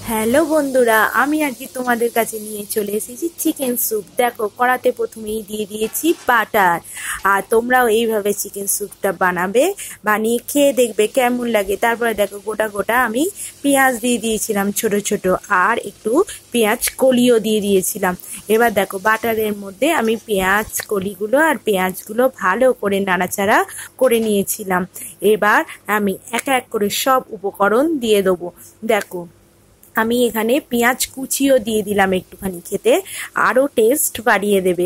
Hello বন্ধুরা, আমি আজকে তোমাদের কাছে নিয়ে চলে এসেছি চিকেন স্যুপ। দেখো, কড়াতে প্রথমেই দিয়ে দিয়েছি বাটার। আর তোমরাও এইভাবে চিকেন স্যুপটা বানিয়ে খেয়ে দেখবে কেমন লাগে। তারপরে দেখো, গোটা গোটা আমি পেঁয়াজ দিয়ে দিয়েছিলাম ছোট ছোট, আর একটু পেঁয়াজ কলিও দিয়ে দিয়েছিলাম। এবার দেখো, বাটারের মধ্যে আমি পেঁয়াজ কলিগুলো আর পেঁয়াজগুলো ভালো করে নাড়াচাড়া করে নিয়েছিলাম। এবার আমি এক এক করে সব উপকরণ দিয়ে দেবো। দেখো, আমি এখানে পেঁয়াজ কুচিও দিয়ে দিলাম, একটুখানি খেতে আরও টেস্ট বাড়িয়ে দেবে।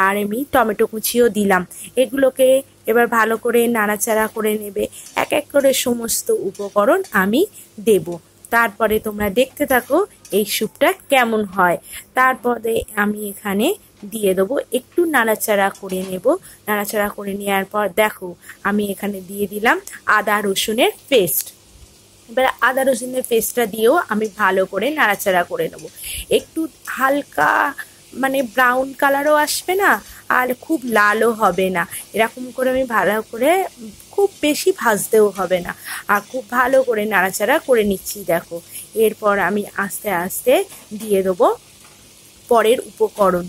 আর আমি টমেটো কুচিও দিলাম। এগুলোকে এবার ভালো করে নাড়াচাড়া করে নেবে। এক এক করে সমস্ত উপকরণ আমি দেব। তারপরে তোমরা দেখতে থাকো এই স্যুপটা কেমন হয়। তারপরে আমি এখানে দিয়ে দেবো, একটু নাড়াচাড়া করে নেব। নাড়াচাড়া করে নেওয়ার পর দেখো, আমি এখানে দিয়ে দিলাম আদা রসুনের পেস্ট। এবার আদা রসুনের পেস্টটা দিয়েও আমি ভালো করে নাড়াচাড়া করে নেবো। একটু হালকা ব্রাউন কালারও আসবে না, আর খুব লালও হবে না। এরকম করে আমি ভালো করে, খুব বেশি ভাজতেও হবে না, আর খুব ভালো করে নাড়াচাড়া করে নিচ্ছি। দেখো, এরপর আমি আস্তে আস্তে দিয়ে দেবো পরের উপকরণ।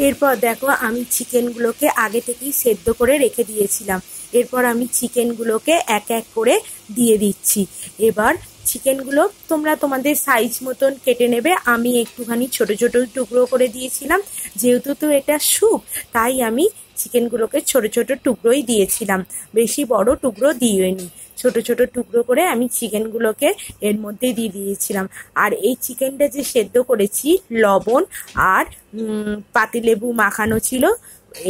এরপর দেখো, আমি চিকেনগুলোকে আগে থেকেই সেদ্ধ করে রেখে দিয়েছিলাম। এরপর আমি চিকেনগুলোকে এক এক করে দিয়ে দিচ্ছি। এবার চিকেনগুলো তোমরা তোমাদের সাইজ মতন কেটে নেবে। আমি একটুখানি ছোট ছোট টুকরো করে দিয়েছিলাম, যেহেতু তো এটা স্যুপ, তাই আমি চিকেনগুলোকে ছোট ছোট টুকরোই দিয়েছিলাম, বেশি বড় টুকরো দিইনি। ছোট ছোট টুকরো করে আমি চিকেনগুলোকে এর মধ্যে দিয়ে দিয়েছিলাম। আর এই চিকেনটা যে সেদ্ধ করেছি, লবণ আর পাতিলেবু মাখানো ছিল,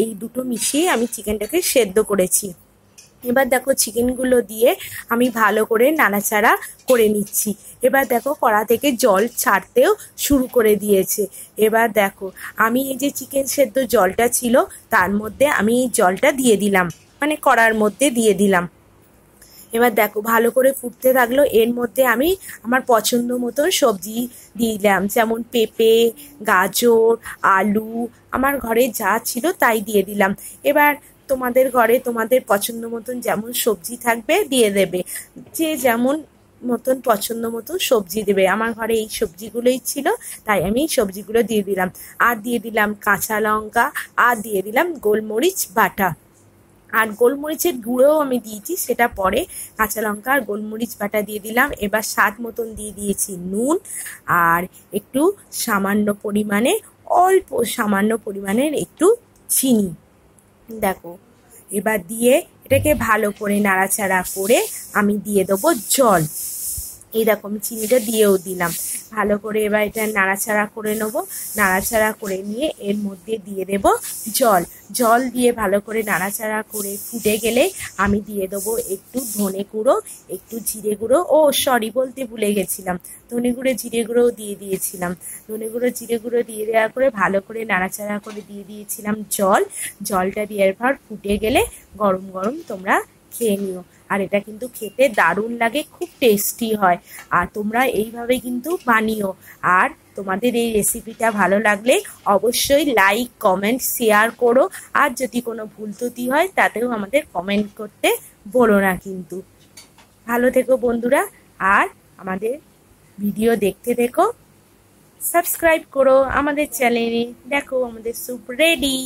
এই দুটো মিশিয়ে আমি চিকেনটাকে সেদ্ধ করেছি। এবার দেখো, চিকেনগুলো দিয়ে আমি ভালো করে নাড়াচাড়া করে নিচ্ছি। এবার দেখো, কড়া থেকে জল ছাড়তেও শুরু করে দিয়েছে। এবার দেখো, আমি এই যে চিকেন সেদ্ধ জলটা ছিল, তার মধ্যে আমি এই জলটা দিয়ে দিলাম, কড়ার মধ্যে দিয়ে দিলাম। এবার দেখো, ভালো করে ফুটতে থাকলো। এর মধ্যে আমি আমার পছন্দ মতন সবজি দিলাম, যেমন পেঁপে, গাজর, আলু, আমার ঘরে যা ছিল তাই দিয়ে দিলাম। এবার তোমাদের ঘরে তোমাদের পছন্দ মতন যেমন সবজি থাকবে দিয়ে দেবে, যে যেমন মতন পছন্দ মতন সবজি দেবে। আমার ঘরে এই সবজিগুলোই ছিল, তাই আমি এই সবজিগুলো দিয়ে দিলাম। আর দিয়ে দিলাম কাঁচা লঙ্কা, আর দিয়ে দিলাম গোলমরিচ বাটা। আর গোলমরিচের গুঁড়োও আমি দিয়েছি, সেটা পরে। কাঁচা লঙ্কা আর গোলমরিচ বাটা দিয়ে দিলাম। এবার স্বাদ মতন দিয়ে দিয়েছি নুন, আর একটু অল্প সামান্য পরিমাণের একটু চিনি। দেখো, এবার দিয়ে এটাকে ভালো করে নাড়াচাড়া করে আমি দিয়ে দেবো জল। এই দেখো, আমি চিনিটা দিয়েও দিলাম। ভালো করে এবার এটা নাড়াচাড়া করে নেবো। নাড়াচাড়া করে নিয়ে এর মধ্যে দিয়ে দেব জল। জল দিয়ে ভালো করে নাড়াচাড়া করে ফুটে গেলে আমি দিয়ে দেবো একটু ধনে গুঁড়ো, একটু জিরে গুঁড়ো। বলতে ভুলে গেছিলাম, ধনে গুঁড়ো জিরে গুঁড়োও দিয়ে দিয়েছিলাম। ধনে গুঁড়ো জিরে গুঁড়ো দিয়ে দেওয়ার পরে ভালো করে নাড়াচাড়া করে দিয়ে দিয়েছিলাম জল। জলটা দেওয়ার পর ফুটে গেলে গরম গরম তোমরা খেয়ে নিও। আর এটা কিন্তু খেতে দারুণ লাগে, খুব টেস্টি হয়। আর তোমরা এইভাবে কিন্তু বানিও। আর তোমাদের এই রেসিপিটা ভালো লাগলে অবশ্যই লাইক, কমেন্ট, শেয়ার করো। আর যদি কোনো ভুল ত্রুটি হয় তাতেও আমাদের কমেন্ট করতে বলো না কিন্তু। ভালো থেকো বন্ধুরা, আর আমাদের ভিডিও দেখতে থেকো। সাবস্ক্রাইব করো আমাদের চ্যানেলে। দেখো, আমাদের স্যুপ রেডি।